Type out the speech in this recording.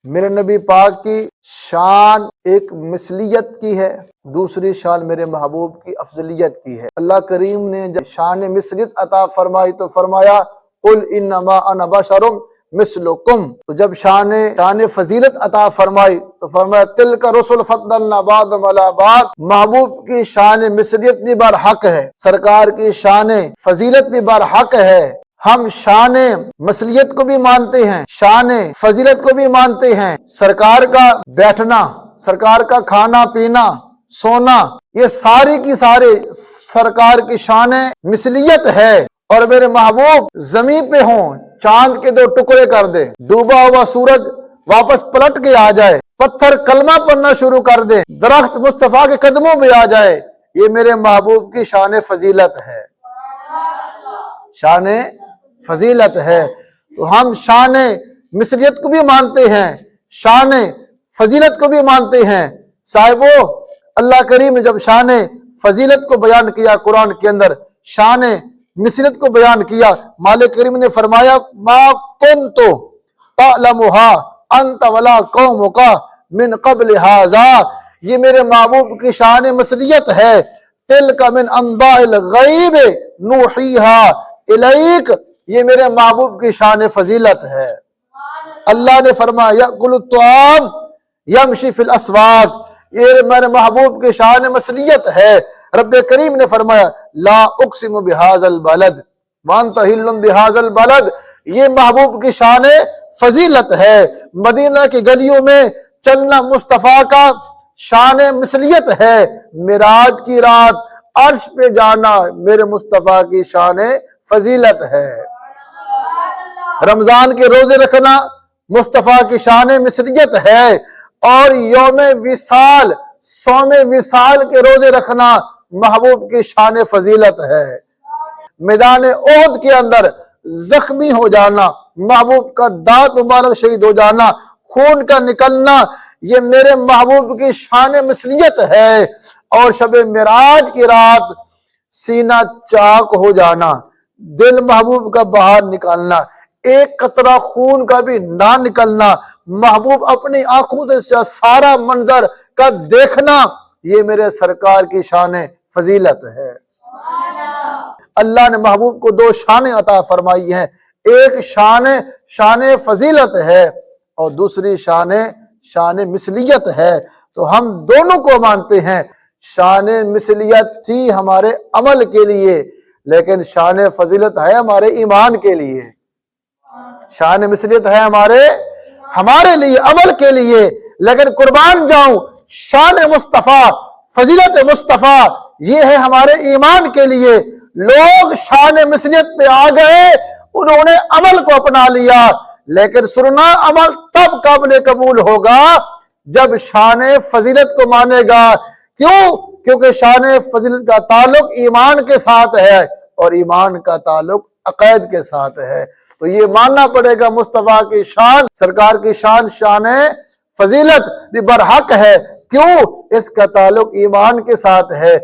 میرے نبی پاک کی شان ایک مثلیت کی ہے، دوسری شان میرے محبوب کی افضلیت کی ہے۔ اللہ کریم نے جب شان مثلیت عطا فرمائی تو فرمایا قل انما انا بشر مثلکم، تو جب شان فضیلت عطا فرمائی تو فرمایا تلک رسل فضلنا بعضهم علی بعض، محبوب کی شان مثلیت بھی برحق ہے، سرکار کی شان فضیلت بھی برحق ہے۔ ہم شان مثلیت کو بھی مانتے ہیں، شان فضیلت کو بھی مانتے ہیں۔ سرکار کا بیٹھنا، سرکار کا کھانا پینا، سونا، یہ ساری کی سارے سرکار کی شان مثلیت ہے۔ اور میرے محبوب زمین پہ ہوں، چاند کے دو ٹکڑے کر دے، ڈوبا ہوا سورج واپس پلٹ کے آ جائے، پتھر کلمہ پڑھنا شروع کر دے، درخت مصطفیٰ کے قدموں پہ آ جائے، یہ میرے محبوب کی شان فضیلت ہے، شان فضیلت ہے۔ تو ہم شان مثلیت کو بھی مانتے ہیں، شان فضیلت کو بھی مانتے ہیں۔ صاحبو، اللہ کریم نے جب شان فضیلت کو بیان کیا قرآن کے اندر، شان مثلیت کو بیان کیا، مالک کریم نے فرمایا ما کنت تعلمها انت ولا قومک من قبل ھذا، یہ میرے محبوب کی شان مثلیت ہے۔ تلک من انباء الغیب نوحیھا الیک، یہ میرے محبوب کی شان فضیلت ہے۔ اللہ نے فرمایا یأکل الطعام یمشی فی الاسواق، یہ میرے محبوب کی شان مثلیت ہے۔ رب کریم نے فرمایا لا اقسم بہذا البلد وانت حل بہذا البلد، یہ محبوب کی شان فضیلت ہے۔ مدینہ کی گلیوں میں چلنا مصطفیٰ کا شان مثلیت ہے۔ معراج کی رات عرش پہ جانا میرے مصطفیٰ کی شان فضیلت ہے۔ رمضان کے روزے رکھنا مصطفیٰ کی شان مثلیت ہے، اور یوم وصال، صوم وصال کے روزے رکھنا محبوب کی شان فضیلت ہے۔ میدان احد کے اندر زخمی ہو جانا، محبوب کا دانت مبارک شہید ہو جانا، خون کا نکلنا، یہ میرے محبوب کی شان مثلیت ہے۔ اور شب معراج کی رات سینہ چاک ہو جانا، دل محبوب کا باہر نکالنا، ایک قطرہ خون کا بھی نہ نکلنا، محبوب اپنی آنکھوں سے سارا منظر کا دیکھنا، یہ میرے سرکار کی شان فضیلت ہے۔ اللہ نے محبوب کو دو شانیں عطا فرمائی ہیں، ایک شان فضیلت ہے اور دوسری شان مثلیت ہے۔ تو ہم دونوں کو مانتے ہیں۔ شان مثلیت تھی ہمارے عمل کے لیے، لیکن شان فضیلت ہے ہمارے ایمان کے لیے۔ شان مثلیت ہے ہمارے لیے، عمل کے لیے، لیکن قربان جاؤں شان مصطفیٰ، فضیلت مصطفیٰ، یہ ہے ہمارے ایمان کے لیے۔ لوگ شان مثلیت پہ آ گئے، انہوں نے عمل کو اپنا لیا، لیکن سننا عمل تب قابل قبول ہوگا جب شان فضیلت کو مانے گا۔ کیونکہ شان فضیلت کا تعلق ایمان کے ساتھ ہے، اور ایمان کا تعلق عقائد کے ساتھ ہے۔ تو یہ ماننا پڑے گا مصطفیٰ کی شان، سرکار کی شان فضیلت بھی برحق ہے۔ کیوں؟ اس کا تعلق ایمان کے ساتھ ہے۔